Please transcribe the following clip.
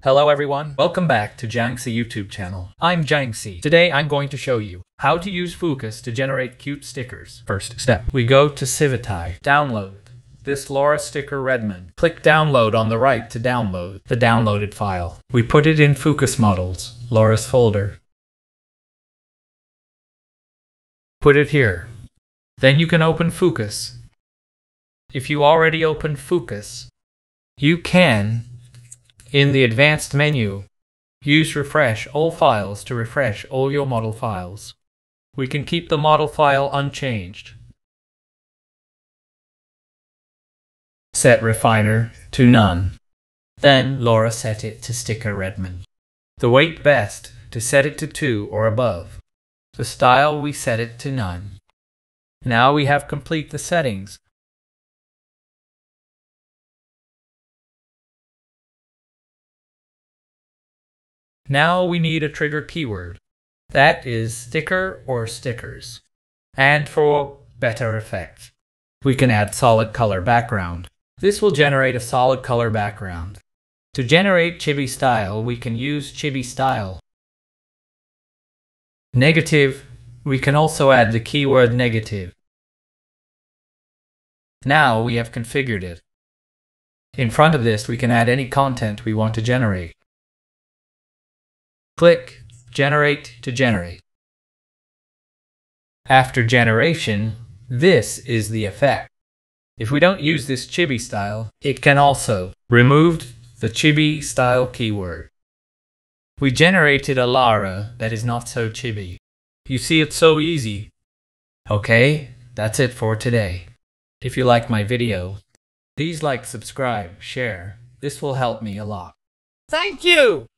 Hello everyone, welcome back to Jiangxi YouTube channel. I'm Jiangxi. Today I'm going to show you how to use Fooocus to generate cute stickers. First step, we go to Civitai, download this Lora Sticker.Redmond. Click download on the right to download the downloaded file. We put it in Fooocus models, Lora's folder. Put it here. Then you can open Fooocus. If you already opened Fooocus, you can, in the advanced menu, use refresh all files to refresh all your model files. We can keep the model file unchanged. Set refiner to none. Then Lora set it to Sticker.Redmond. The weight best to set it to 2 or above. The style we set it to none. Now we have complete the settings. Now we need a trigger keyword. That is sticker or stickers. And for better effect, we can add solid color background. This will generate a solid color background. To generate Chibi style, we can use Chibi style. Negative, we can also add the keyword negative. Now we have configured it. In front of this, we can add any content we want to generate. Click Generate to generate. After generation, this is the effect. If we don't use this Chibi style, it can also remove the Chibi style keyword. We generated a Lora that is not so Chibi. You see, it's so easy. Okay, that's it for today. If you like my video, please like, subscribe, share. This will help me a lot. Thank you!